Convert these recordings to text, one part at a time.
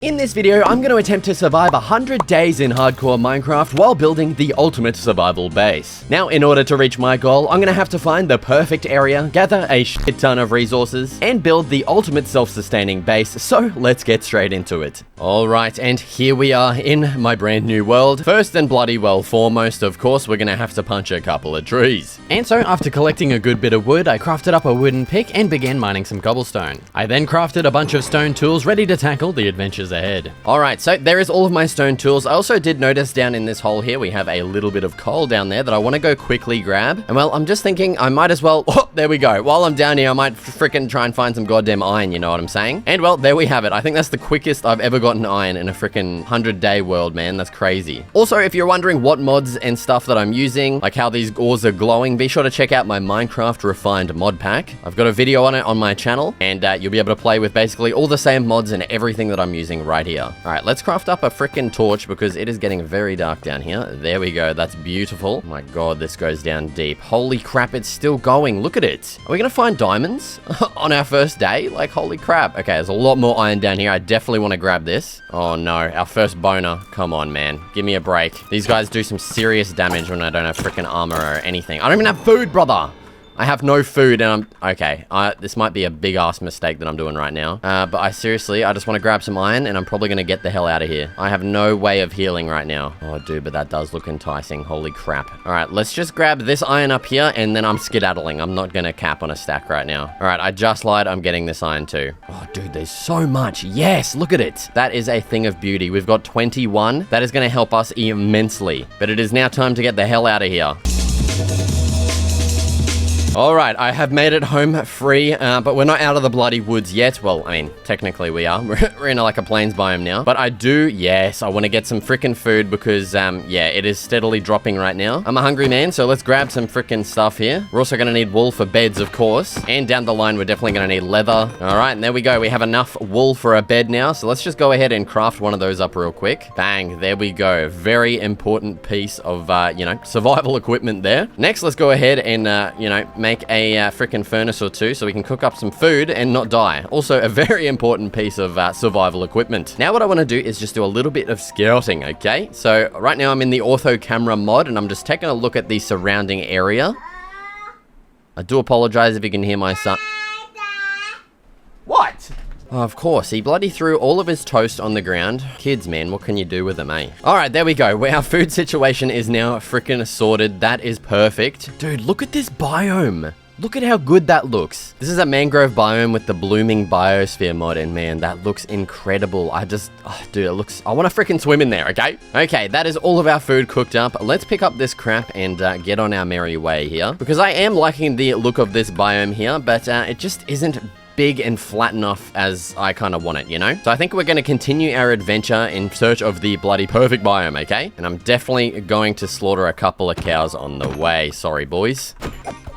In this video, I'm going to attempt to survive 100 days in hardcore Minecraft while building the ultimate survival base. Now, in order to reach my goal, I'm going to have to find the perfect area, gather a shit ton of resources, and build the ultimate self-sustaining base, so let's get straight into it. Alright, and here we are in my brand new world. First and bloody well foremost, of course, we're going to have to punch a couple of trees. And so, after collecting a good bit of wood, I crafted up a wooden pick and began mining some cobblestone. I then crafted a bunch of stone tools ready to tackle the adventures ahead. Alright, so there is all of my stone tools. I also did notice down in this hole here, we have a little bit of coal down there that I want to go quickly grab. And well, I'm just thinking I might as well, oh, there we go. While I'm down here, I might frickin' try and find some goddamn iron, you know what I'm saying? And well, there we have it. I think that's the quickest I've ever gotten iron in a frickin' 100-day world, man. That's crazy. Also, if you're wondering what mods and stuff that I'm using, like how these ores are glowing, be sure to check out my Minecraft Refined mod pack. I've got a video on it on my channel, and you'll be able to play with basically all the same mods and everything that I'm using right here. All right, let's craft up a frickin' torch because it is getting very dark down here. There we go. That's beautiful. Oh my god, this goes down deep. Holy crap, it's still going. Look at it. Are we gonna find diamonds on our first day? Like, holy crap. Okay, there's a lot more iron down here. I definitely want to grab this. Oh no, our first boner. Come on, man. Give me a break. These guys do some serious damage when I don't have frickin' armor or anything. I don't even have food, brother. I have no food and okay, this might be a big ass mistake that I'm doing right now. But I just want to grab some iron and I'm probably going to get the hell out of here. I have no way of healing right now. Oh, dude, but that does look enticing. Holy crap. All right, let's just grab this iron up here and then I'm skedaddling. I'm not going to cap on a stack right now. All right, I just lied. I'm getting this iron too. Oh, dude, there's so much. Yes, look at it. That is a thing of beauty. We've got 21. That is going to help us immensely. But it is now time to get the hell out of here. Alright, I have made it home free, but we're not out of the bloody woods yet. Well, I mean, technically we are. We're in like a plains biome now. But I want to get some frickin' food because, yeah, it is steadily dropping right now. I'm a hungry man, so let's grab some frickin' stuff here. We're also going to need wool for beds, of course. And down the line, we're definitely going to need leather. Alright, and there we go. We have enough wool for a bed now, so let's just go ahead and craft one of those up real quick. Bang, there we go. Very important piece of, survival equipment there. Next, let's go ahead and, make a frickin' furnace or two so we can cook up some food and not die. Also, a very important piece of survival equipment. Now what I want to do is just do a little bit of scouting, okay? So right now I'm in the ortho camera mod and I'm just taking a look at the surrounding area. I do apologize if you can hear my son. What? Oh, of course, he bloody threw all of his toast on the ground. Kids, man, what can you do with them, eh? Alright, there we go. Our food situation is now frickin' sorted. That is perfect. Dude, look at this biome. Look at how good that looks. This is a mangrove biome with the blooming biosphere mod, and man, that looks incredible. Dude, it looks, I want to freaking swim in there, okay? Okay, that is all of our food cooked up. Let's pick up this crap and get on our merry way here. Because I am liking the look of this biome here, but it just isn't big and flat enough as I kind of want it, you know? So I think we're going to continue our adventure in search of the bloody perfect biome, okay? And I'm definitely going to slaughter a couple of cows on the way. Sorry, boys.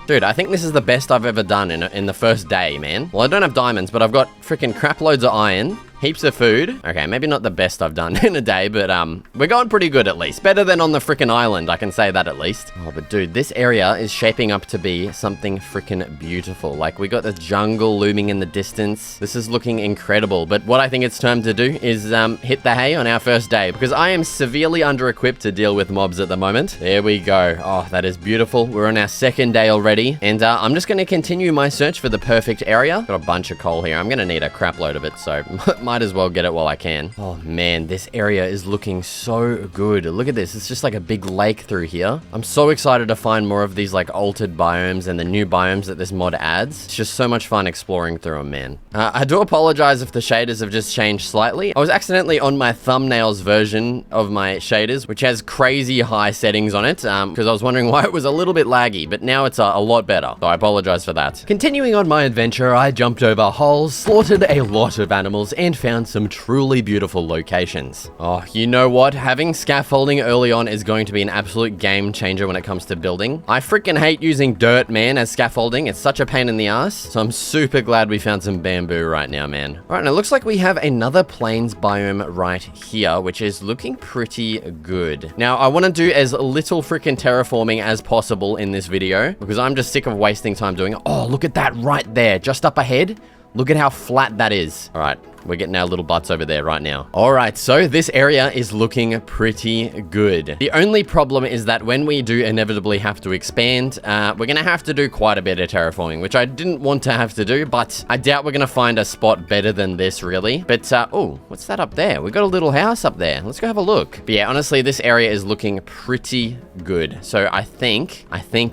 Dude, I think this is the best I've ever done in the first day, man. Well, I don't have diamonds, but I've got freaking crap loads of iron. Heaps of food. Okay, maybe not the best I've done in a day, but we're going pretty good at least. Better than on the frickin' island, I can say that at least. Oh, but dude, this area is shaping up to be something frickin' beautiful. Like, we got the jungle looming in the distance. This is looking incredible, but what I think it's time to do is hit the hay on our first day, because I am severely under-equipped to deal with mobs at the moment. There we go. Oh, that is beautiful. We're on our second day already, and I'm just going to continue my search for the perfect area. Got a bunch of coal here. I'm going to need a crap load of it, so might as well get it while I can. Oh man, this area is looking so good. Look at this. It's just like a big lake through here. I'm so excited to find more of these like altered biomes and the new biomes that this mod adds. It's just so much fun exploring through them, man. I do apologize if the shaders have just changed slightly. I was accidentally on my thumbnails version of my shaders, which has crazy high settings on it, because I was wondering why it was a little bit laggy, but now it's a lot better. So I apologize for that. Continuing on my adventure, I jumped over holes, slaughtered a lot of animals, and found some truly beautiful locations. Oh, you know what? Having scaffolding early on is going to be an absolute game changer when it comes to building. I freaking hate using dirt, man, as scaffolding. It's such a pain in the ass. So I'm super glad we found some bamboo right now, man. All right, and it looks like we have another plains biome right here, which is looking pretty good. Now, I want to do as little freaking terraforming as possible in this video because I'm just sick of wasting time doing it. Oh, look at that right there, just up ahead. Look at how flat that is. All right, we're getting our little butts over there right now. All right, so this area is looking pretty good. The only problem is that when we do inevitably have to expand, we're gonna have to do quite a bit of terraforming, which I didn't want to have to do, but I doubt we're gonna find a spot better than this, really. But, oh, what's that up there? We got a little house up there. Let's go have a look. But yeah, honestly, this area is looking pretty good. So I think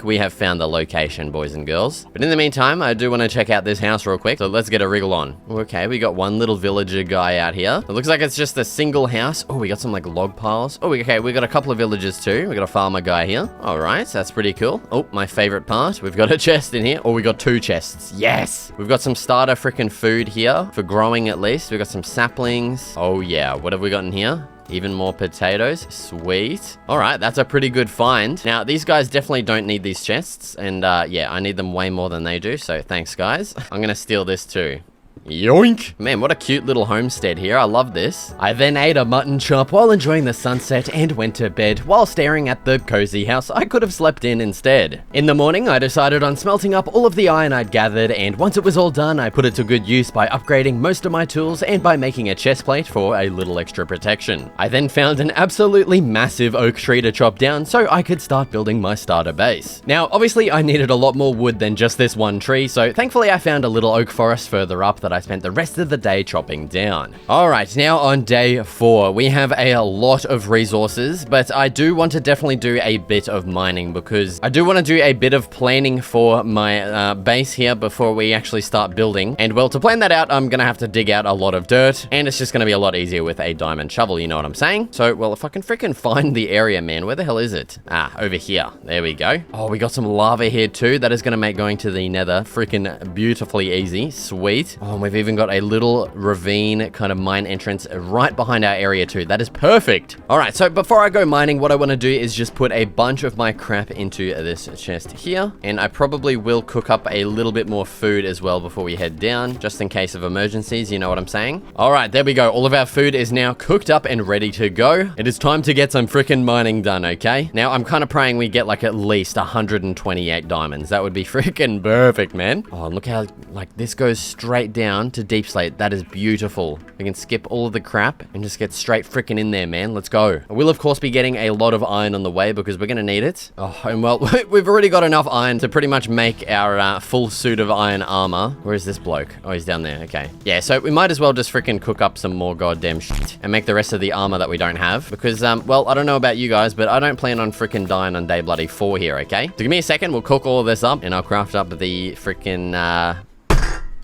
we have found the location, boys and girls. But in the meantime, I do want to check out this house real quick. So let's get a wriggle on. Okay, we got one little villager guy out here. It looks like it's just a single house. Oh, we got some like log piles. Oh, okay, we got a couple of villagers too. We got a farmer guy here. All right, so that's pretty cool. Oh, my favorite part. We've got a chest in here. Oh, we got 2 chests. Yes. We've got some starter freaking food here for growing at least. We've got some saplings. Oh yeah, what have we got in here? Even more potatoes. Sweet. All right, that's a pretty good find. Now, these guys definitely don't need these chests. And yeah, I need them way more than they do. So thanks, guys. I'm gonna steal this too. Yoink! Man, what a cute little homestead here. I love this. I then ate a mutton chop while enjoying the sunset and went to bed while staring at the cozy house I could have slept in instead. In the morning, I decided on smelting up all of the iron I'd gathered, and once it was all done, I put it to good use by upgrading most of my tools and by making a chest plate for a little extra protection. I then found an absolutely massive oak tree to chop down so I could start building my starter base. Now, obviously, I needed a lot more wood than just this one tree, so thankfully I found a little oak forest further up that I spent the rest of the day chopping down. Alright, now on day 4, we have a lot of resources, but I do want to definitely do a bit of mining because I do want to do a bit of planning for my base here before we actually start building. And well, to plan that out, I'm gonna have to dig out a lot of dirt, and it's just gonna be a lot easier with a diamond shovel, you know what I'm saying? So, well, if I can freaking find the area, man, where the hell is it? Ah, over here. There we go. Oh, we got some lava here too. That is gonna make going to the nether freaking beautifully easy. Sweet. Oh, and we've even got a little ravine kind of mine entrance right behind our area too. That is perfect. All right, so before I go mining, what I want to do is just put a bunch of my crap into this chest here, and I probably will cook up a little bit more food as well before we head down, just in case of emergencies, you know what I'm saying? All right, there we go. All of our food is now cooked up and ready to go. It is time to get some freaking mining done, okay? Now, I'm kind of praying we get like at least 128 diamonds. That would be freaking perfect, man. Oh, and look how like this goes straight down to deepslate. That is beautiful. We can skip all of the crap and just get straight freaking in there, man. Let's go. I will, of course, be getting a lot of iron on the way because we're going to need it. Oh, and well, we've already got enough iron to pretty much make our full suit of iron armor. Where is this bloke? Oh, he's down there. Okay. Yeah, so we might as well just freaking cook up some more goddamn shit and make the rest of the armor that we don't have because, well, I don't know about you guys, but I don't plan on freaking dying on day bloody 4 here, okay? So give me a second. We'll cook all of this up and I'll craft up the freaking,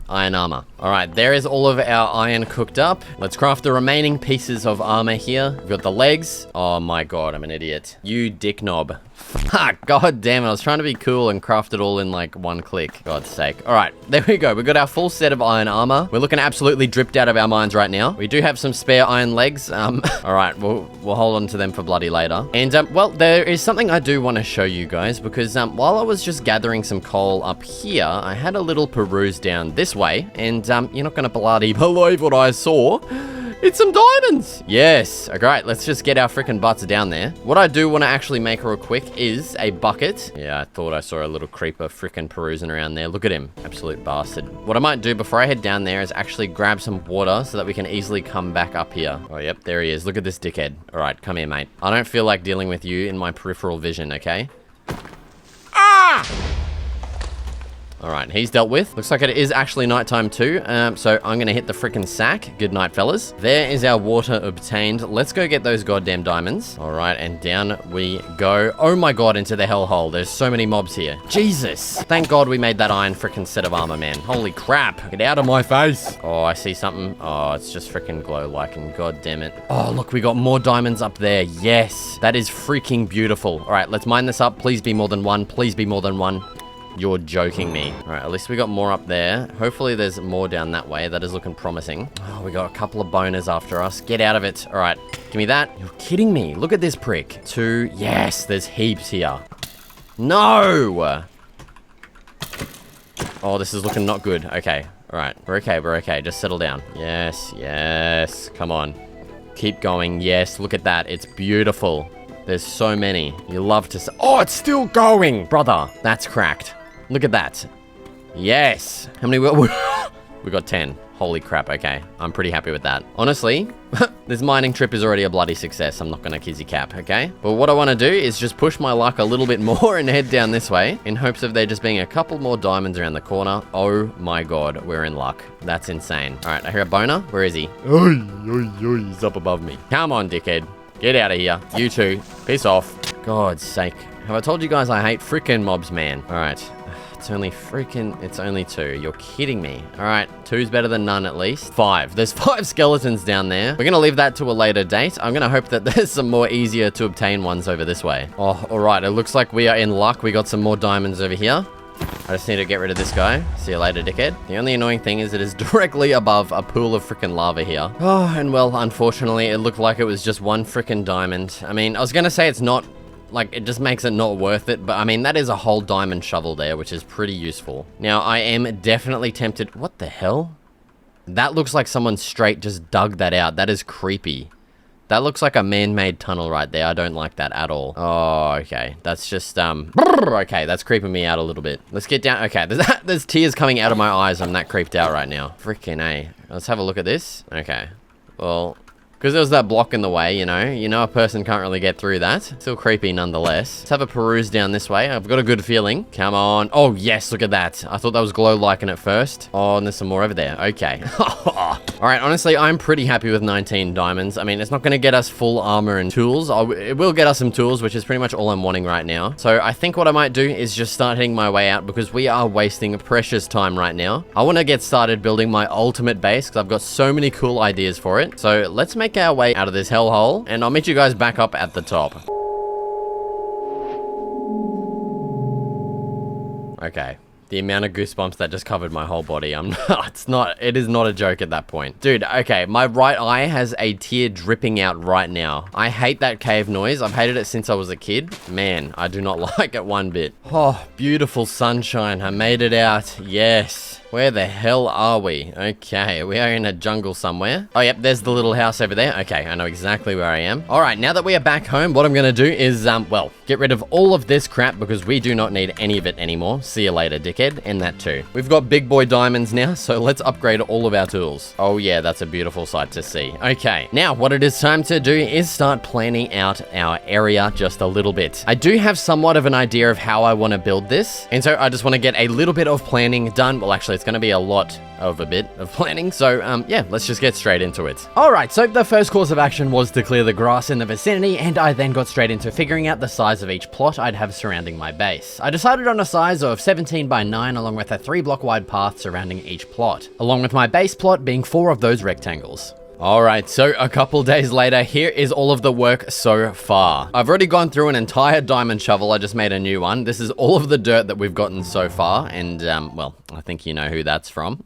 iron armor. All right, there is all of our iron cooked up. Let's craft the remaining pieces of armor here. We've got the legs. Oh my god, I'm an idiot. You dick knob. Fuck, god damn it. I was trying to be cool and craft it all in like one click. God's sake. All right, there we go. We've got our full set of iron armor. We're looking absolutely dripped out of our minds right now. We do have some spare iron legs. All right, we'll hold on to them for bloody later. And well, there is something I do want to show you guys because while I was just gathering some coal up here, I had a little peruse down this way, and you're not gonna bloody believe what I saw. It's some diamonds! Yes. Alright, let's just get our freaking butts down there. What I do want to actually make real quick is a bucket. Yeah, I thought I saw a little creeper freaking perusing around there. Look at him. Absolute bastard. What I might do before I head down there is actually grab some water so that we can easily come back up here. Oh, yep, there he is. Look at this dickhead. Alright, come here, mate. I don't feel like dealing with you in my peripheral vision, okay? Ah! Alright, he's dealt with. Looks like it is actually nighttime too, so I'm gonna hit the frickin' sack. Good night, fellas. There is our water obtained. Let's go get those goddamn diamonds. Alright, and down we go. Oh my god, into the hellhole. There's so many mobs here. Jesus. Thank god we made that iron frickin' set of armor, man. Holy crap. Get out of my face. Oh, I see something. Oh, it's just frickin' glow licking. God damn it. Oh, look, we got more diamonds up there. Yes. That is freaking beautiful. Alright, let's mine this up. Please be more than one. Please be more than one. You're joking me. All right, at least we got more up there. Hopefully there's more down that way. That is looking promising. Oh, we got a couple of boners after us. Get out of it. All right, give me that. You're kidding me. Look at this prick. 2. Yes, there's heaps here. No! Oh, this is looking not good. Okay, all right. We're okay. Just settle down. Yes. Come on. Keep going. Yes, look at that. It's beautiful. There's so many. You love to... Oh, it's still going! Brother, that's cracked. Look at that. Yes. How many... We We got 10. Holy crap, okay. I'm pretty happy with that. Honestly, this mining trip is already a bloody success. I'm not gonna kizzy cap, okay? But what I wanna do is just push my luck a little bit more and head down this way in hopes of there just being a couple more diamonds around the corner. Oh my god, we're in luck. That's insane. All right, I hear a boner. Where is he? He's up above me. Come on, dickhead. Get out of here. You two. Peace off. God's sake. Have I told you guys I hate freaking mobs, man? All right. It's only 2. You're kidding me. All right, 2's better than none at least. 5. There's 5 skeletons down there. We're gonna leave that to a later date. I'm gonna hope that there's some more easier to obtain ones over this way. Oh, all right. It looks like we are in luck. We got some more diamonds over here. I just need to get rid of this guy. See you later, dickhead. The only annoying thing is it is directly above a pool of freaking lava here. Oh, and well, unfortunately, it looked like it was just one freaking diamond. I mean, I was gonna say it's not, like, it just makes it not worth it, but I mean, that is a whole diamond shovel there, which is pretty useful. Now, I am definitely tempted. What the hell? That looks like someone straight just dug that out. That is creepy. That looks like a man-made tunnel right there. I don't like that at all. Oh, okay. That's just, okay, that's creeping me out a little bit. Let's get down. Okay, there's tears coming out of my eyes. I'm that creeped out right now. Freaking A. Let's have a look at this. Okay. Well, because there was that block in the way, you know a person can't really get through that. Still creepy nonetheless. Let's have a peruse down this way. I've got a good feeling. Come on. Oh, yes, look at that. I thought that was glow lichen at first. Oh, and there's some more over there. Okay. All right, honestly, I'm pretty happy with 19 diamonds. I mean, it's not going to get us full armor and tools. It will get us some tools, which is pretty much all I'm wanting right now. So I think what I might do is just start heading my way out because we are wasting precious time right now. I want to get started building my ultimate base because I've got so many cool ideas for it. So let's make our way out of this hellhole, and I'll meet you guys back up at the top. Okay. The amount of goosebumps that just covered my whole body. It is not a joke at that point. Dude, okay, my right eye has a tear dripping out right now. I hate that cave noise. I've hated it since I was a kid. Man, I do not like it one bit. Oh, beautiful sunshine. I made it out. Yes. Where the hell are we? Okay, we are in a jungle somewhere. Oh, yep, there's the little house over there. Okay, I know exactly where I am. All right, now that we are back home, what I'm gonna do is, well, get rid of all of this crap because we do not need any of it anymore. See you later, dickhead, and that too. We've got big boy diamonds now, so let's upgrade all of our tools. Oh yeah, that's a beautiful sight to see. Okay, now what it is time to do is start planning out our area just a little bit. I do have somewhat of an idea of how I want to build this, and so I just want to get a little bit of planning done. Well, actually, it's going to be a lot of a bit of planning, so yeah, let's just get straight into it. All right, so the first course of action was to clear the grass in the vicinity, and I then got straight into figuring out the size of each plot I'd have surrounding my base. I decided on a size of 17 by 9 along with a 3-block wide path surrounding each plot, along with my base plot being 4 of those rectangles. Alright, so a couple days later, here is all of the work so far. I've already gone through an entire diamond shovel. I just made a new one. This is all of the dirt that we've gotten so far, and well, I think you know who that's from.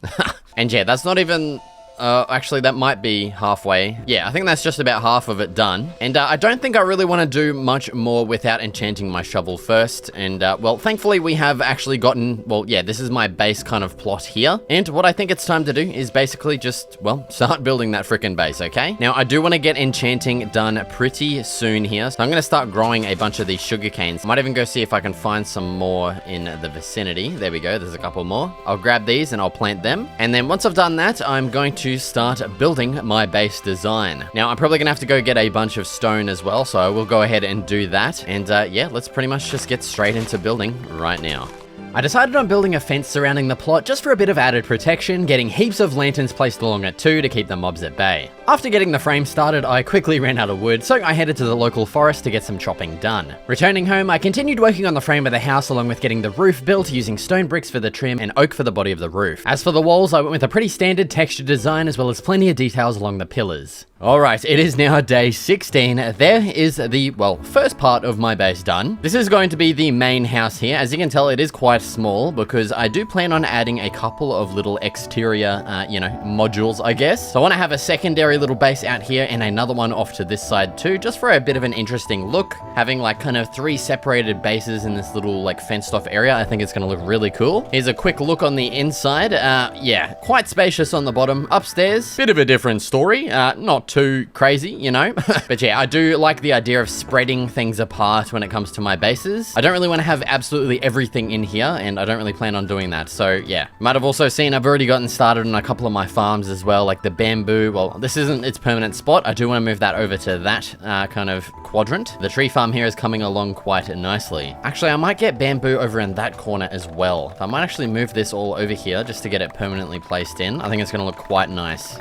And yeah, that's not even... actually, that might be halfway. Yeah, I think that's just about half of it done. And I don't think I really want to do much more without enchanting my shovel first. And well, thankfully we have actually gotten, well, yeah, this is my base kind of plot here. And what I think it's time to do is basically just, well, start building that freaking base, okay? Now, I do want to get enchanting done pretty soon here. So I'm going to start growing a bunch of these sugar canes. Might even go see if I can find some more in the vicinity. There we go. There's a couple more. I'll grab these and I'll plant them. And then once I've done that, I'm going to start building my base design. Now, I'm probably gonna have to go get a bunch of stone as well, so I will go ahead and do that. And yeah, let's pretty much just get straight into building right now. I decided on building a fence surrounding the plot just for a bit of added protection, getting heaps of lanterns placed along it too to keep the mobs at bay. After getting the frame started, I quickly ran out of wood, so I headed to the local forest to get some chopping done. Returning home, I continued working on the frame of the house along with getting the roof built using stone bricks for the trim and oak for the body of the roof. As for the walls, I went with a pretty standard texture design as well as plenty of details along the pillars. Alright, it is now day 16. There is the, well, first part of my base done. This is going to be the main house here. As you can tell, it is quite small because I do plan on adding a couple of little exterior, you know, modules, I guess. So I want to have a secondary little base out here and another one off to this side too, just for a bit of an interesting look. Having like kind of 3 separated bases in this little like fenced off area, I think it's going to look really cool. Here's a quick look on the inside. Yeah, quite spacious on the bottom. Upstairs, bit of a different story. Not too crazy, you know. But yeah, I do like the idea of spreading things apart when it comes to my bases. I don't really want to have absolutely everything in here and I don't really plan on doing that. So yeah, you might have also seen I've already gotten started on a couple of my farms as well, like the bamboo. Well, this isn't its permanent spot. I do want to move that over to that kind of quadrant. The tree farm here is coming along quite nicely. Actually, I might get bamboo over in that corner as well. I might actually move this all over here just to get it permanently placed in. I think it's going to look quite nice.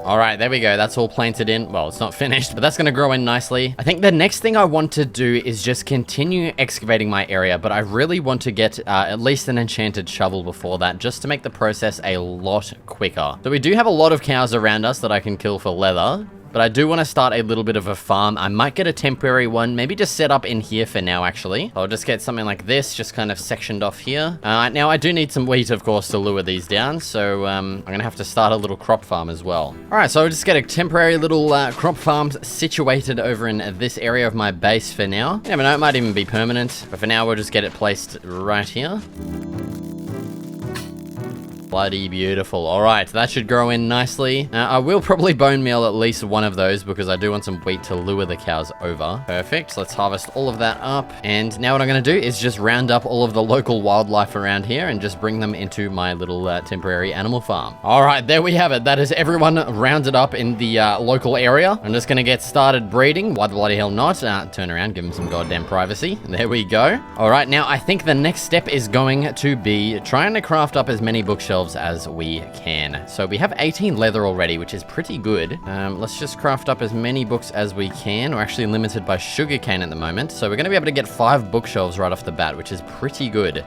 All right, there we go. That's all planted in. Well, it's not finished, but that's going to grow in nicely. I think the next thing I want to do is just continue excavating my area, but I really want to get at least an enchanted shovel before that, just to make the process a lot quicker. So we do have a lot of cows around us that I can kill for leather, but I do want to start a little bit of a farm. I might get a temporary one, maybe just set up in here for now, actually. I'll just get something like this, just kind of sectioned off here. Now, I do need some wheat, of course, to lure these down, so I'm going to have to start a little crop farm as well. All right, so I'll just get a temporary little crop farm situated over in this area of my base for now. You never know, it might even be permanent, but for now, we'll just get it placed right here. Bloody beautiful. All right, that should grow in nicely. I will probably bone meal at least one of those because I do want some wheat to lure the cows over. Perfect. Let's harvest all of that up. And now what I'm going to do is just round up all of the local wildlife around here and just bring them into my little temporary animal farm. All right, there we have it. That is everyone rounded up in the local area. I'm just going to get started breeding. Why the bloody hell not? Turn around, give them some goddamn privacy. There we go. All right, now I think the next step is going to be trying to craft up as many bookshelves as we can. So we have 18 leather already, which is pretty good. Let's just craft up as many books as we can. We're actually limited by sugarcane at the moment, so we're going to be able to get 5 bookshelves right off the bat, which is pretty good.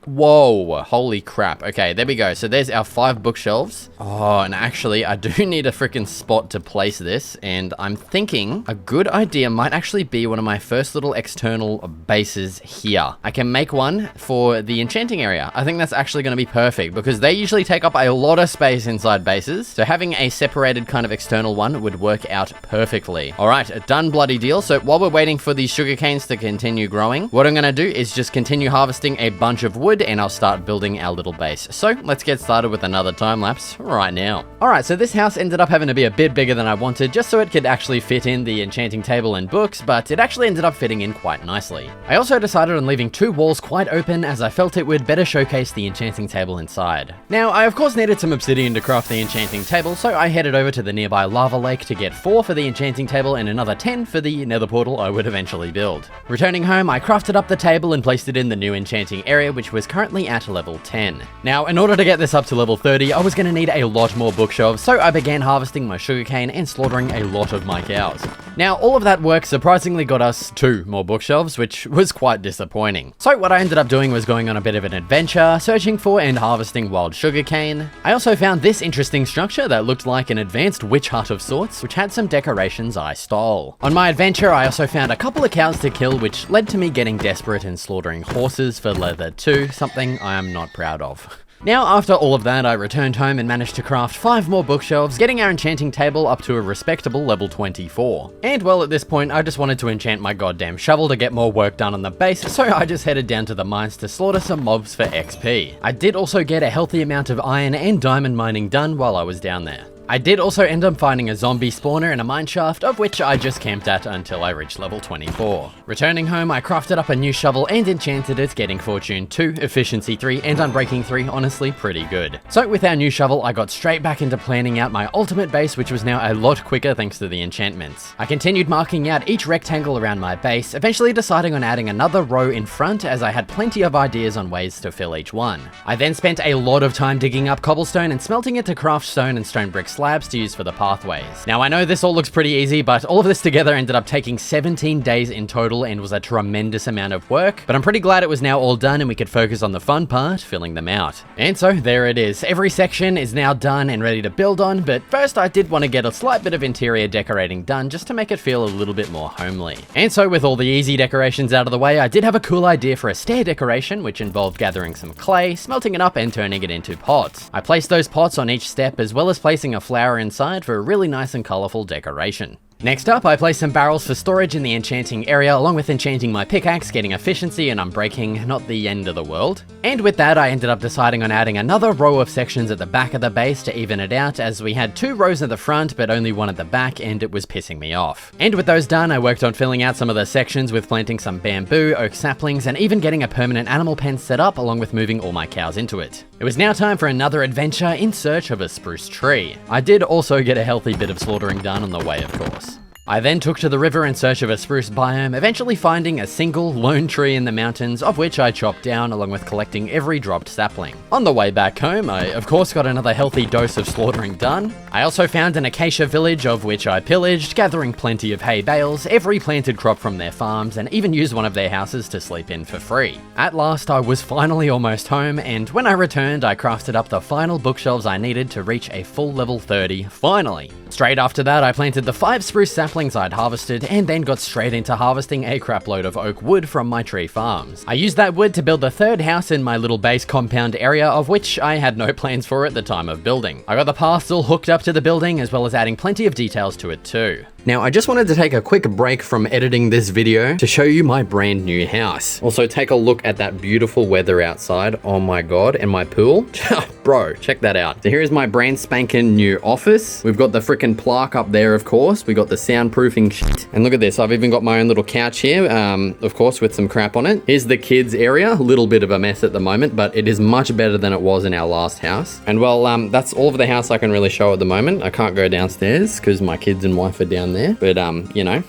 Whoa, holy crap. Okay, there we go. So there's our 5 bookshelves. Oh, and actually, I do need a freaking spot to place this, and I'm thinking a good idea might actually be one of my first little external bases here. I can make one for the enchanting area. I think that's actually going to be perfect because they usually take up a lot of space inside bases, so having a separated kind of external one would work out perfectly. All right, a done bloody deal. So while we're waiting for these sugar canes to continue growing, what I'm going to do is just continue harvesting a bunch of wood and I'll start building our little base. So let's get started with another time lapse right now. All right, so this house ended up having to be a bit bigger than I wanted just so it could actually fit in the enchanting table and books, but it actually ended up fitting in quite nicely. I also decided on leaving 2 walls quite open as I felt it would better showcase the enchanting table inside. Now, I of course needed some obsidian to craft the enchanting table, so I headed over to the nearby lava lake to get 4 for the enchanting table and another 10 for the nether portal I would eventually build. Returning home, I crafted up the table and placed it in the new enchanting area, which was currently at level 10. Now, in order to get this up to level 30, I was going to need a lot more bookshelves, so I began harvesting my sugarcane and slaughtering a lot of my cows. Now, all of that work surprisingly got us 2 more bookshelves, which was quite disappointing. So what I ended up doing was going on a bit of an adventure, searching for and harvesting wild sugarcane. I also found this interesting structure that looked like an advanced witch hut of sorts, which had some decorations I stole. On my adventure, I also found a couple of cows to kill, which led to me getting desperate and slaughtering horses for leather too, something I am not proud of. Now, after all of that, I returned home and managed to craft 5 more bookshelves, getting our enchanting table up to a respectable level 24. And well, at this point, I just wanted to enchant my goddamn shovel to get more work done on the base, so I just headed down to the mines to slaughter some mobs for XP. I did also get a healthy amount of iron and diamond mining done while I was down there. I did also end up finding a zombie spawner in a mine shaft, of which I just camped at until I reached level 24. Returning home, I crafted up a new shovel and enchanted it, getting Fortune 2, Efficiency 3, and Unbreaking 3, honestly pretty good. So with our new shovel, I got straight back into planning out my ultimate base, which was now a lot quicker thanks to the enchantments. I continued marking out each rectangle around my base, eventually deciding on adding another row in front as I had plenty of ideas on ways to fill each one. I then spent a lot of time digging up cobblestone and smelting it to craft stone and stone brick slabs to use for the pathways. Now, I know this all looks pretty easy, but all of this together ended up taking 17 days in total and was a tremendous amount of work, but I'm pretty glad it was now all done and we could focus on the fun part, filling them out. And so there it is. Every section is now done and ready to build on, but first I did want to get a slight bit of interior decorating done just to make it feel a little bit more homely. And so with all the easy decorations out of the way, I did have a cool idea for a stair decoration, which involved gathering some clay, smelting it up and turning it into pots. I placed those pots on each step as well as placing a flower inside for a really nice and colorful decoration. Next up, I placed some barrels for storage in the enchanting area, along with enchanting my pickaxe, getting efficiency and unbreaking, not the end of the world. And with that, I ended up deciding on adding another row of sections at the back of the base to even it out, as we had 2 rows at the front, but only 1 at the back, and it was pissing me off. And with those done, I worked on filling out some of the sections with planting some bamboo, oak saplings, and even getting a permanent animal pen set up, along with moving all my cows into it. It was now time for another adventure in search of a spruce tree. I did also get a healthy bit of slaughtering done on the way, of course. I then took to the river in search of a spruce biome, eventually finding a single lone tree in the mountains, of which I chopped down along with collecting every dropped sapling. On the way back home, I of course got another healthy dose of slaughtering done. I also found an acacia village, of which I pillaged, gathering plenty of hay bales, every planted crop from their farms, and even used one of their houses to sleep in for free. At last, I was finally almost home, and when I returned, I crafted up the final bookshelves I needed to reach a full level 30, finally. Straight after that, I planted the 5 spruce saplings I'd harvested, and then got straight into harvesting a crap load of oak wood from my tree farms. I used that wood to build the 3rd house in my little base compound area, of which I had no plans for at the time of building. I got the paths all hooked up to the building, as well as adding plenty of details to it too. Now, I just wanted to take a quick break from editing this video to show you my brand new house. Also, take a look at that beautiful weather outside. Oh my god, and my pool. Bro, check that out. So here is my brand spanking new office. We've got the freaking plaque up there, of course. We got the soundproofing shit. And look at this, I've even got my own little couch here, of course, with some crap on it. Here's the kids area, a little bit of a mess at the moment, but it is much better than it was in our last house. And well, that's all of the house I can really show at the moment. I can't go downstairs because my kids and wife are down there, but you know,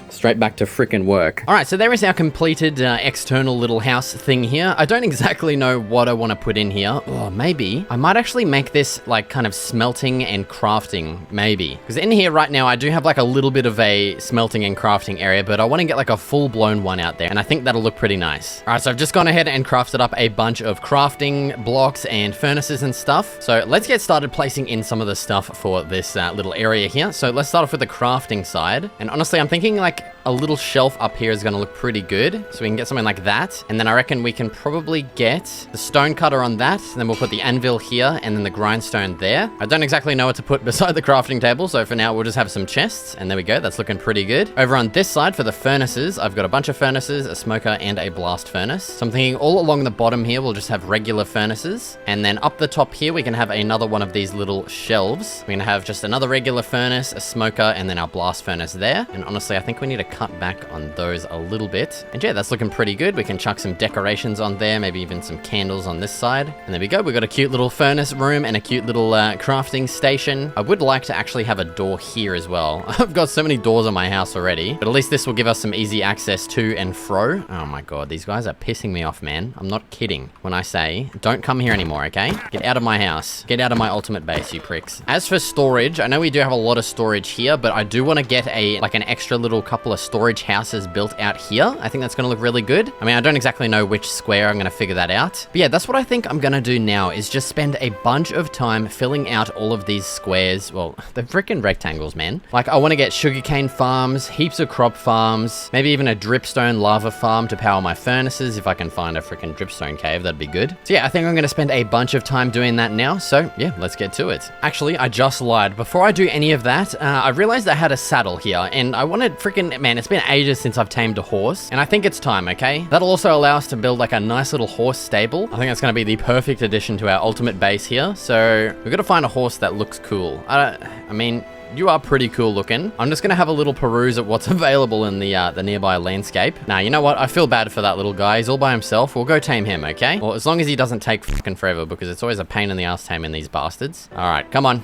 straight back to frickin' work. All right, so there is our completed external little house thing here. I don't exactly know what I want to put in here. Oh, maybe I might actually make this like kind of smelting and crafting, maybe. Because in here right now, I do have like a little bit of a smelting and crafting area, but I want to get like a full-blown one out there, and I think that'll look pretty nice. All right, so I've just gone ahead and crafted up a bunch of crafting blocks and furnaces and stuff. So let's get started placing in some of the stuff for this little area here. So let's start off with the crafting side. And honestly, I'm thinking like a little shelf up here is going to look pretty good. So we can get something like that. And then I reckon we can probably get the stone cutter on that. And then we'll put the anvil here and then the grindstone there. I don't exactly know what to put beside the crafting table. So for now, we'll just have some chests. And there we go. That's looking pretty good. Over on this side for the furnaces, I've got a bunch of furnaces, a smoker and a blast furnace. So I'm thinking all along the bottom here, we'll just have regular furnaces. And then up the top here, we can have another one of these little shelves. We're going to have just another regular furnace, a smoker, and then our blast furnace there. And honestly, I think we need to cut back on those a little bit. And yeah, that's looking pretty good. We can chuck some decorations on there, maybe even some candles on this side. And there we go. We've got a cute little furnace room and a cute little crafting station. I would like to actually have a door here as well. I've got so many doors on my house already, but at least this will give us some easy access to and fro. Oh my god, these guys are pissing me off, man. I'm not kidding when I say, don't come here anymore, okay? Get out of my house. Get out of my ultimate base, you pricks. As for storage, I know we do have a lot of storage here, but I do want to get an extra little couple of storage houses built out here. I think that's going to look really good. I mean, I don't exactly know which square I'm going to figure that out. But yeah, that's what I think I'm going to do now, is just spend a bunch of time filling out all of these squares. Well, they're freaking rectangles, man. Like, I want to get sugarcane farms, heaps of crop farms, maybe even a dripstone lava farm to power my furnaces. If I can find a freaking dripstone cave, that'd be good. So yeah, I think I'm going to spend a bunch of time doing that now. So yeah, let's get to it. Actually, I just lied. Before I do any of that, I realized I had a saddle here, and I wanted freaking, man, it's been ages since I've tamed a horse, and I think it's time, okay? That'll also allow us to build like a nice little horse stable. I think that's going to be the perfect addition to our ultimate base here. So we've got to find a horse that looks cool. I mean, you are pretty cool looking. I'm just going to have a little peruse at what's available in the nearby landscape. Now, you know what? I feel bad for that little guy. He's all by himself. We'll go tame him, okay? Well, as long as he doesn't take fucking forever, because it's always a pain in the ass taming these bastards. All right, come on.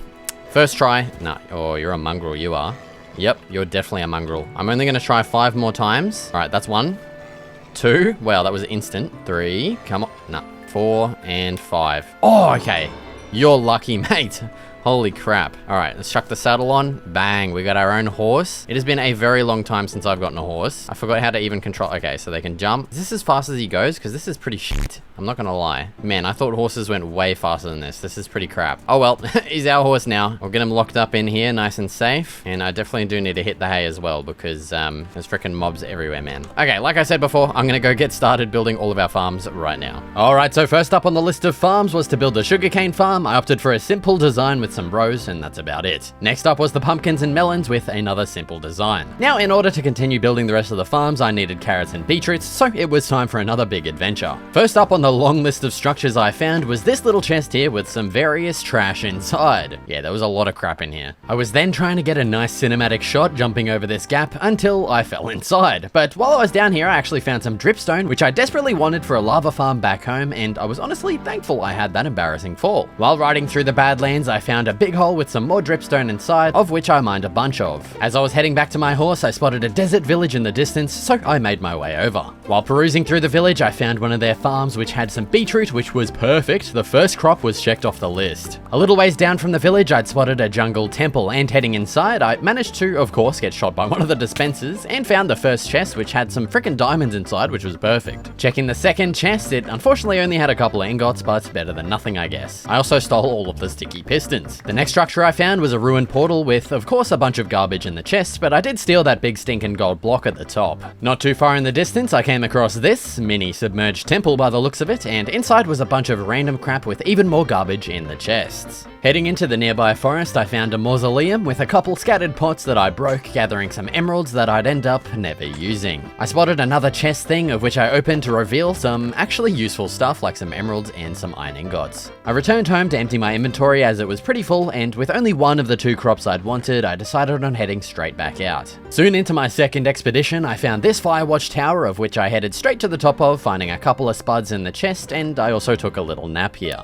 First try. No, oh, you're a mongrel, you are. Yep, you're definitely a mongrel. I'm only going to try 5 more times. All right, that's 1, 2. Wow, that was instant. 3. Come on. No. 4 and 5. Oh, okay. You're lucky, mate. Holy crap. All right, let's chuck the saddle on. Bang, we got our own horse. It has been a very long time since I've gotten a horse. I forgot how to even control. Okay, so they can jump. Is this as fast as he goes? Because this is pretty shit. I'm not gonna lie. Man, I thought horses went way faster than this. This is pretty crap. Oh well, he's our horse now. We'll get him locked up in here, nice and safe. And I definitely do need to hit the hay as well, because there's freaking mobs everywhere, man. Okay, like I said before, I'm gonna go get started building all of our farms right now. All right, so first up on the list of farms was to build a sugarcane farm. I opted for a simple design with with some rows, and that's about it. Next up was the pumpkins and melons with another simple design. Now, in order to continue building the rest of the farms, I needed carrots and beetroots, so it was time for another big adventure. First up on the long list of structures I found was this little chest here with some various trash inside. Yeah, there was a lot of crap in here. I was then trying to get a nice cinematic shot jumping over this gap until I fell inside. But while I was down here, I actually found some dripstone, which I desperately wanted for a lava farm back home, and I was honestly thankful I had that embarrassing fall. While riding through the Badlands, I found a big hole with some more dripstone inside, of which I mined a bunch of. As I was heading back to my horse, I spotted a desert village in the distance, so I made my way over. While perusing through the village, I found one of their farms which had some beetroot, which was perfect. The first crop was checked off the list. A little ways down from the village, I'd spotted a jungle temple, and heading inside, I managed to, of course, get shot by one of the dispensers, and found the first chest, which had some frickin' diamonds inside, which was perfect. Checking the second chest, it unfortunately only had a couple of ingots, but better than nothing, I guess. I also stole all of the sticky pistons. The next structure I found was a ruined portal with, of course, a bunch of garbage in the chest, but I did steal that big stinking gold block at the top. Not too far in the distance, I came across this mini submerged temple by the looks of it, and inside was a bunch of random crap with even more garbage in the chests. Heading into the nearby forest, I found a mausoleum with a couple scattered pots that I broke, gathering some emeralds that I'd end up never using. I spotted another chest thing, of which I opened to reveal some actually useful stuff like some emeralds and some iron ingots. I returned home to empty my inventory as it was pretty full, and with only one of the two crops I'd wanted, I decided on heading straight back out. Soon into my second expedition, I found this firewatch tower, of which I headed straight to the top of, finding a couple of spuds in the chest, and I also took a little nap here.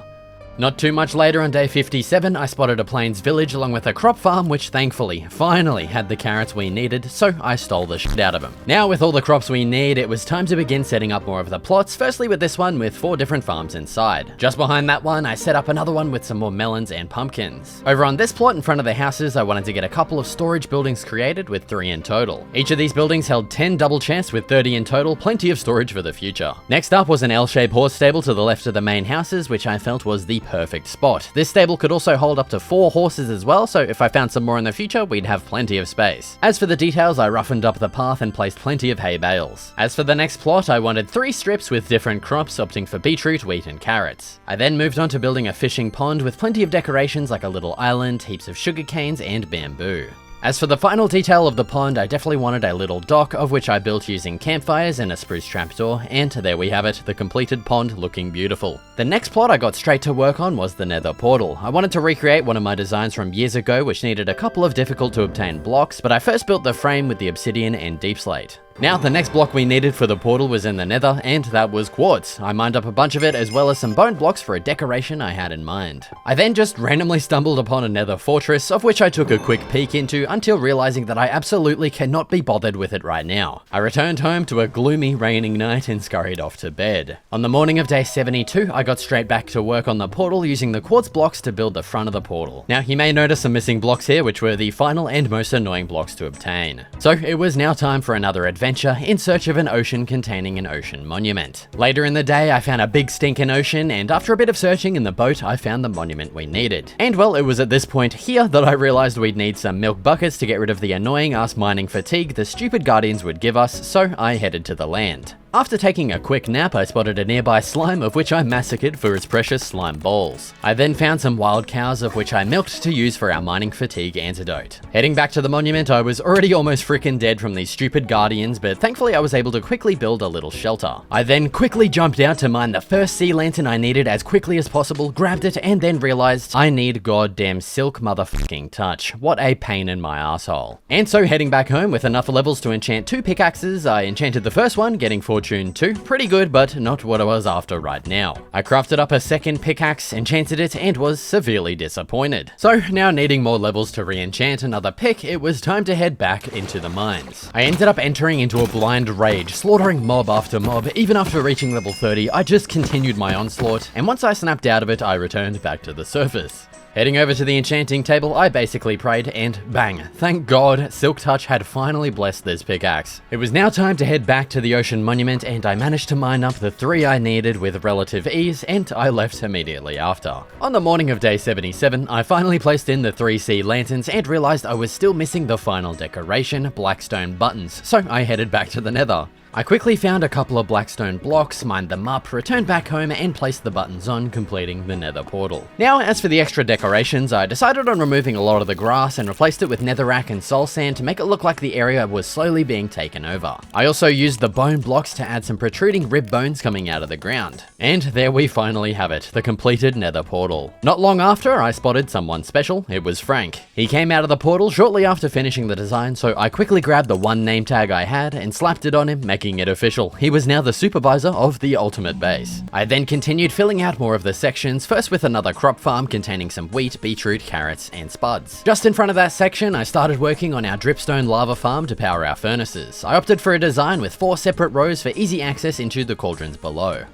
Not too much later on day 57, I spotted a plains village along with a crop farm which thankfully, finally had the carrots we needed, so I stole the shit out of them. Now with all the crops we need, it was time to begin setting up more of the plots, firstly with this one with 4 different farms inside. Just behind that one, I set up another one with some more melons and pumpkins. Over on this plot in front of the houses, I wanted to get a couple of storage buildings created with 3 in total. Each of these buildings held 10 double chests with 30 in total, plenty of storage for the future. Next up was an L-shaped horse stable to the left of the main houses, which I felt was the perfect spot. This stable could also hold up to 4 horses as well, so if I found some more in the future, we'd have plenty of space. As for the details, I roughened up the path and placed plenty of hay bales. As for the next plot, I wanted 3 strips with different crops, opting for beetroot, wheat, and carrots. I then moved on to building a fishing pond with plenty of decorations like a little island, heaps of sugar canes, and bamboo. As for the final detail of the pond, I definitely wanted a little dock, of which I built using campfires and a spruce trapdoor, and there we have it, the completed pond looking beautiful. The next plot I got straight to work on was the nether portal. I wanted to recreate one of my designs from years ago, which needed a couple of difficult to obtain blocks, but I first built the frame with the obsidian and deepslate. Now, the next block we needed for the portal was in the nether, and that was quartz. I mined up a bunch of it as well as some bone blocks for a decoration I had in mind. I then just randomly stumbled upon a nether fortress, of which I took a quick peek into until realizing that I absolutely cannot be bothered with it right now. I returned home to a gloomy, raining night and scurried off to bed. On the morning of day 72, I got straight back to work on the portal using the quartz blocks to build the front of the portal. Now, you may notice some missing blocks here, which were the final and most annoying blocks to obtain. So, it was now time for another adventure in search of an ocean containing an ocean monument. Later in the day, I found a big stinking ocean, and after a bit of searching in the boat, I found the monument we needed. And well, it was at this point here that I realized we'd need some milk buckets to get rid of the annoying ass mining fatigue the stupid guardians would give us, so I headed to the land. After taking a quick nap, I spotted a nearby slime, of which I massacred for its precious slime balls. I then found some wild cows, of which I milked to use for our mining fatigue antidote. Heading back to the monument, I was already almost freaking dead from these stupid guardians, but thankfully I was able to quickly build a little shelter. I then quickly jumped out to mine the first sea lantern I needed as quickly as possible, grabbed it, and then realized I need goddamn silk motherfucking touch. What a pain in my asshole. And so heading back home with enough levels to enchant 2 pickaxes, I enchanted the first one, getting Fortune 2. Pretty good, but not what I was after right now. I crafted up a second pickaxe, enchanted it, and was severely disappointed. So now needing more levels to re-enchant another pick, it was time to head back into the mines. I ended up entering into a blind rage, slaughtering mob after mob. Even after reaching level 30, I just continued my onslaught, and once I snapped out of it, I returned back to the surface. Heading over to the enchanting table, I basically prayed, and bang, thank God, Silk Touch had finally blessed this pickaxe. It was now time to head back to the ocean monument, and I managed to mine up the 3 I needed with relative ease, and I left immediately after. On the morning of day 77, I finally placed in the 3 sea lanterns and realized I was still missing the final decoration, blackstone buttons, so I headed back to the nether. I quickly found a couple of blackstone blocks, mined them up, returned back home, and placed the buttons on, completing the nether portal. Now, as for the extra decorations, I decided on removing a lot of the grass and replaced it with netherrack and soul sand to make it look like the area was slowly being taken over. I also used the bone blocks to add some protruding rib bones coming out of the ground. And there we finally have it, the completed nether portal. Not long after, I spotted someone special. It was Frank. He came out of the portal shortly after finishing the design, so I quickly grabbed the one name tag I had and slapped it on him, making it official. He was now the supervisor of the ultimate base. I then continued filling out more of the sections, first with another crop farm containing some wheat, beetroot, carrots, and spuds. Just in front of that section, I started working on our dripstone lava farm to power our furnaces. I opted for a design with 4 separate rows for easy access into the cauldrons below.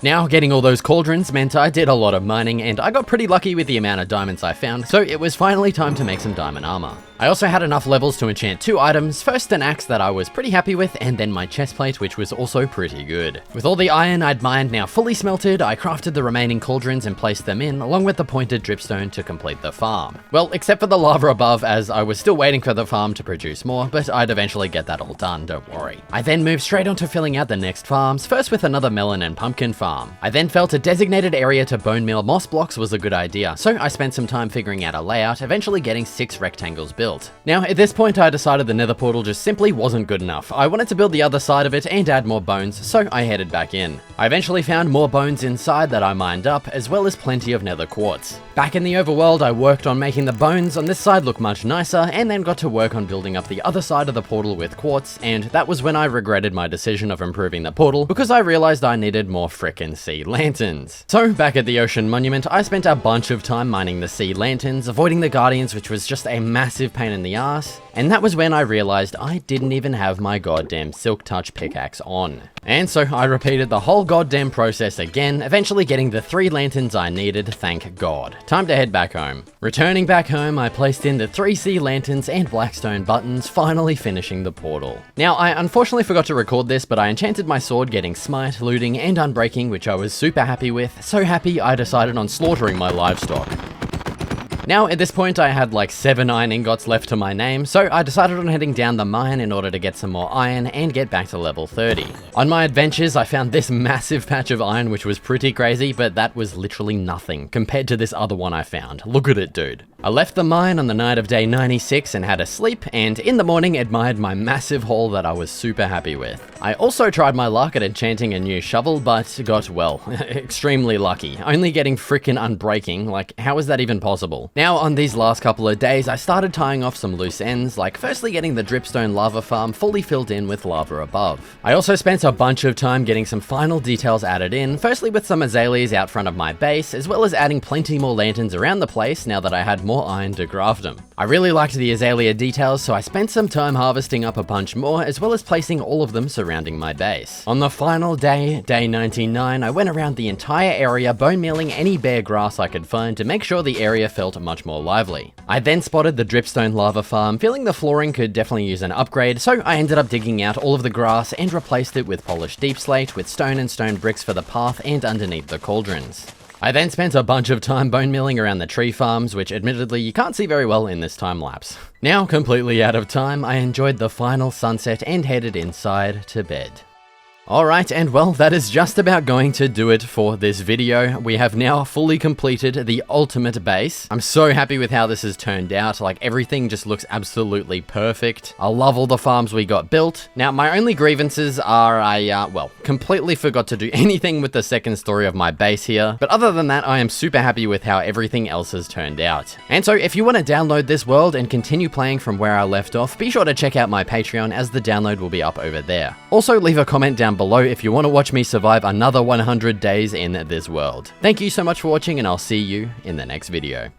Now, getting all those cauldrons meant I did a lot of mining, and I got pretty lucky with the amount of diamonds I found, so it was finally time to make some diamond armor. I also had enough levels to enchant 2 items, first an axe that I was pretty happy with, and then my chestplate, which was also pretty good. With all the iron I'd mined now fully smelted, I crafted the remaining cauldrons and placed them in, along with the pointed dripstone to complete the farm. Well, except for the lava above, as I was still waiting for the farm to produce more, but I'd eventually get that all done, don't worry. I then moved straight on to filling out the next farms, first with another melon and pumpkin farm. I then felt a designated area to bone meal moss blocks was a good idea, so I spent some time figuring out a layout, eventually getting 6 rectangles built. Now, at this point I decided the nether portal just simply wasn't good enough. I wanted to build the other side of it and add more bones, so I headed back in. I eventually found more bones inside that I mined up, as well as plenty of nether quartz. Back in the overworld, I worked on making the bones on this side look much nicer, and then got to work on building up the other side of the portal with quartz, and that was when I regretted my decision of improving the portal, because I realized I needed more frickin' sea lanterns. So, back at the ocean monument, I spent a bunch of time mining the sea lanterns, avoiding the guardians, which was just a massive pain in the ass, and that was when I realized I didn't even have my goddamn silk touch pickaxe on. And so I repeated the whole goddamn process again, eventually getting the 3 lanterns I needed, thank God. Time to head back home. Returning back home, I placed in the 3 sea lanterns and blackstone buttons, finally finishing the portal. Now, I unfortunately forgot to record this, but I enchanted my sword getting smite, looting, and unbreaking, which I was super happy with. So happy I decided on slaughtering my livestock. Now, at this point, I had like 7 iron ingots left to my name, so I decided on heading down the mine in order to get some more iron and get back to level 30. On my adventures, I found this massive patch of iron, which was pretty crazy, but that was literally nothing compared to this other one I found. Look at it, dude. I left the mine on the night of day 96 and had a sleep, and in the morning admired my massive haul that I was super happy with. I also tried my luck at enchanting a new shovel, but got, well, extremely lucky. Only getting frickin' unbreaking, like how is that even possible? Now, on these last couple of days, I started tying off some loose ends, like firstly getting the dripstone lava farm fully filled in with lava above. I also spent a bunch of time getting some final details added in, firstly with some azaleas out front of my base, as well as adding plenty more lanterns around the place now that I had more iron to graft them. I really liked the azalea details, so I spent some time harvesting up a bunch more, as well as placing all of them surrounding my base. On the final day, day 99, I went around the entire area bone mealing any bare grass I could find to make sure the area felt much more lively. I then spotted the dripstone lava farm, feeling the flooring could definitely use an upgrade, so I ended up digging out all of the grass and replaced it with polished deep slate with stone and stone bricks for the path and underneath the cauldrons. I then spent a bunch of time bone milling around the tree farms, which admittedly you can't see very well in this time lapse. Now completely out of time, I enjoyed the final sunset and headed inside to bed. Alright, and well, that is just about going to do it for this video. We have now fully completed the ultimate base. I'm so happy with how this has turned out, like everything just looks absolutely perfect. I love all the farms we got built. Now, my only grievances are I, well, completely forgot to do anything with the second story of my base here, but other than that, I am super happy with how everything else has turned out. And so, if you want to download this world and continue playing from where I left off, be sure to check out my Patreon as the download will be up over there. Also, leave a comment down below if you want to watch me survive another 100 days in this world. Thank you so much for watching, and I'll see you in the next video.